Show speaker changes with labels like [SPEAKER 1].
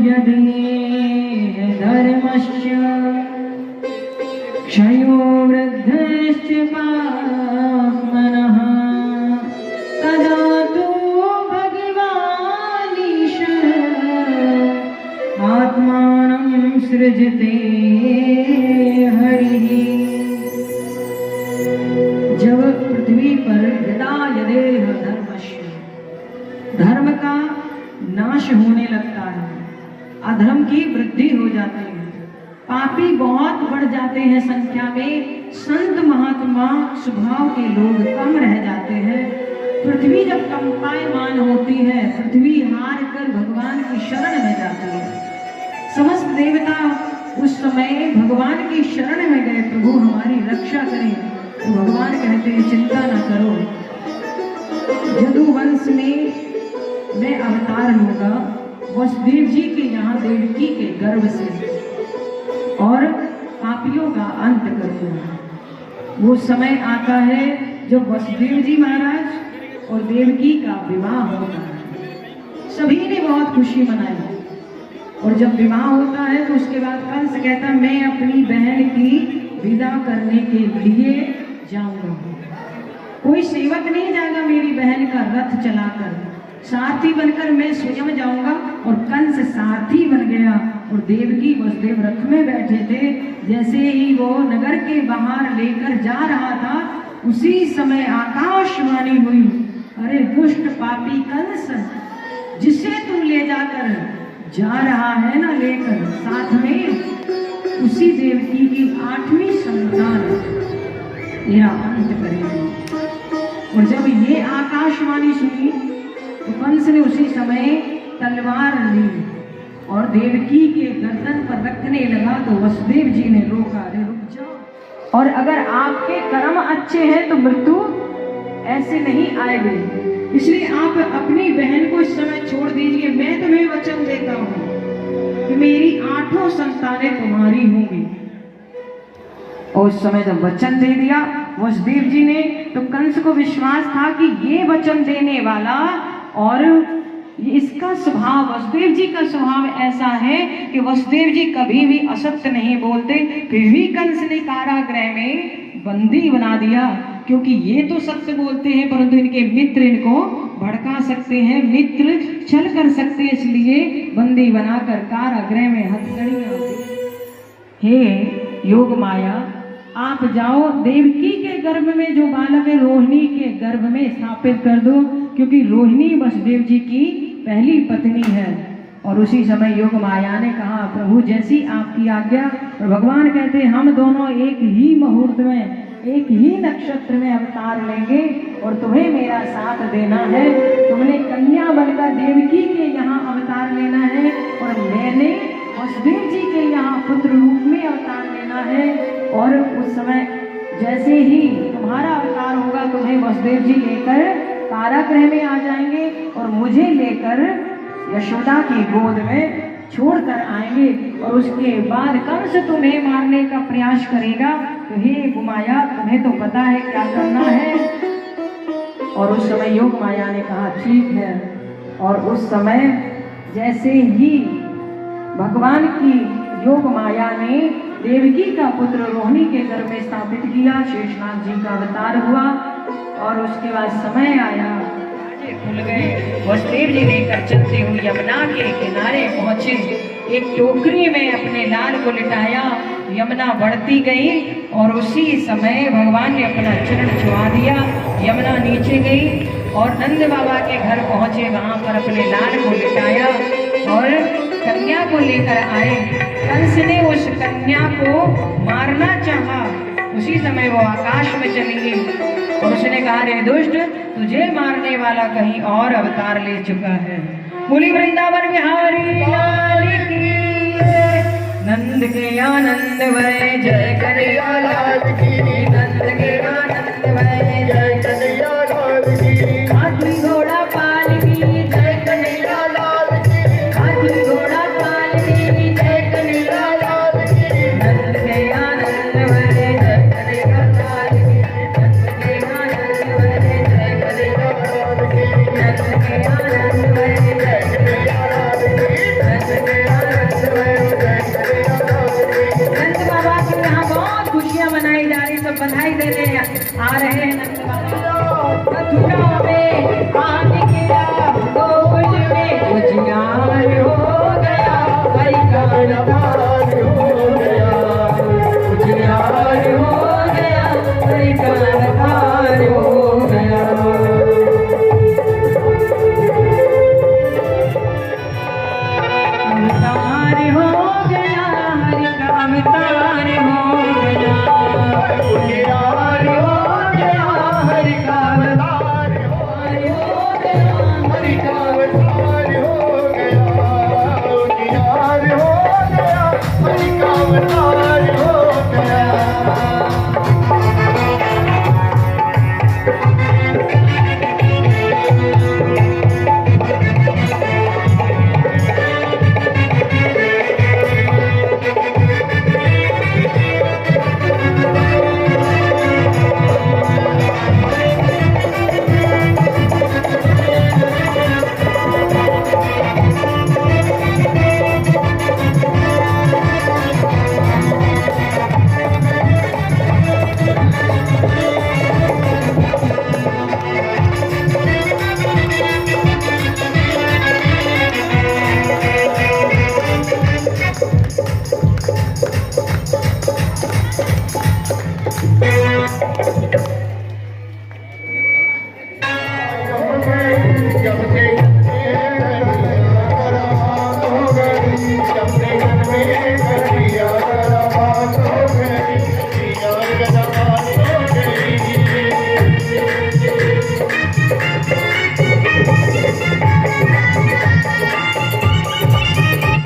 [SPEAKER 1] यदि धर्मस्य क्षयो वृद्धश्च पाप्मनः तदा तु भगवानीश आत्मानं सृजते हरिः। जब पृथ्वी पर यदा यदेह धर्मस्य, धर्म का नाश होने लगता है, अधर्म की वृद्धि हो जाती है, पापी बहुत बढ़ जाते हैं संख्या में, संत महात्मा स्वभाव के लोग कम रह जाते हैं। पृथ्वी जब कंपायमान होती है, पृथ्वी हार कर भगवान की शरण में जाती है। समस्त देवता उस समय भगवान की शरण में गए, प्रभु हमारी रक्षा करें। तो भगवान कहते हैं चिंता ना करो, यदुवंश में मैं अवतार लूंगा वसुदेव जी के यहाँ देवकी के गर्भ से और पापियों का अंत कर दूंगा। वो समय आता है जब वसुदेव जी महाराज और देवकी का विवाह होता है। सभी ने बहुत खुशी मनाई और जब विवाह होता है तो उसके बाद कंस कहता मैं अपनी बहन की विदा करने के लिए जाऊंगा। कोई सेवक नहीं जाएगा मेरी बहन का रथ चलाकर, सारथी बनकर मैं स्वयं जाऊंगा। और कंस सारथी बन गया और देवकी वसुदेव रथ में बैठे थे। जैसे ही वो नगर के बाहर लेकर जा रहा था, उसी समय आकाशवाणी हुई, अरे दुष्ट पापी कंस, जिसे तुम ले जाकर जा रहा है ना लेकर साथ में, उसी देवकी की 8वीं संतान यह अंत करेगी। और जब ये आकाशवाणी सुनी तो कंस ने उसी समय तलवार ली और देवकी के गर्दन पर रखने लगा। तो वसुदेव जी ने रोका, अरे रुक जाओ, और अगर आपके कर्म अच्छे हैं तो मृत्यु ऐसे नहीं आएगी, इसलिए आप अपनी बहन को इस समय छोड़ दीजिए। मैं तुम्हें वचन देता हूँ कि मेरी 8 संतानें तुम्हारी होंगी। और उस समय जब वचन दे दिया वसुदेव जी ने, तो कंस को विश्वास था कि ये वचन देने वाला, और इसका स्वभाव, वसुदेव जी का स्वभाव ऐसा है कि वसुदेव जी कभी भी असत्य नहीं बोलते। फिर भी कंस ने कारागृह में बंदी बना दिया, क्योंकि ये तो सत्य बोलते हैं परंतु इनके मित्र इनको भड़का सकते हैं, मित्र छल कर सकते हैं, इसलिए बंदी बनाकर कारागृह में हथकड़ियां। हे योग माया, आप जाओ देवकी के गर्भ में जो बालक है रोहिणी के गर्भ में स्थापित कर दो, क्योंकि रोहिणी वसुदेव जी की पहली पत्नी है। और उसी समय योग माया ने कहा प्रभु जैसी आपकी आज्ञा। और भगवान कहते हैं हम दोनों एक ही मुहूर्त में, एक ही नक्षत्र में अवतार लेंगे और तुम्हें मेरा साथ देना है। तुमने कन्या बनकर देवकी के यहाँ अवतार लेना है और मैंने वसुदेव जी के यहाँ पुत्र रूप में अवतार लेना है। और उस समय जैसे ही तुम्हारा अवतार होगा, तुम्हें वसुदेव जी लेकर कारागृह में आ जाएंगे और मुझे लेकर यशोदा की गोद में छोड़कर आएंगे। और उसके बाद कंस तुम्हें मारने का प्रयास करेगा। तो हे गुमाया, तुम्हें तो पता है क्या करना है। और उस समय योग माया ने कहा ठीक है। और उस समय जैसे ही भगवान की योग माया ने देवकी का पुत्र रोहिणी के घर में स्थापित किया, शेषनाग जी का अवतार हुआ। और उसके बाद समय आया, खुल गए, वसुदेव जी लेकर चलते हुए यमुना के किनारे पहुंचे। एक टोकरी में अपने लाल को लिटाया, यमुना बढ़ती गई और उसी समय भगवान ने अपना चरण छुआ दिया। यमुना नीचे गई और नंद बाबा के घर पहुंचे, वहां पर अपने लाल को लिटाया और कन्या को लेकर आए। कंस ने उस कन्या को मारना चाहा, उसी समय वो आकाश में चली गई और उसने कहा रे दुष्ट, तुझे मारने वाला कहीं और अवतार ले चुका है। बोली वृंदावन बिहारी लाल की, नंद के आनंद भय जय कन्हैया लाल की, नंद के आनंद भय जय कन्हैया लाल की, हाथी घोड़ा पाल की जय कन्हैया लाल की, हाथी घोड़ा पाल की जय कन्हैया लाल की, नंद के आनंद भय जय कन्हैया लाल की, नंद के आनंद भय जय कन्हैया लाल की, नंद के आनंद भय जय कन्हैया लाल की, नंद के आ रहे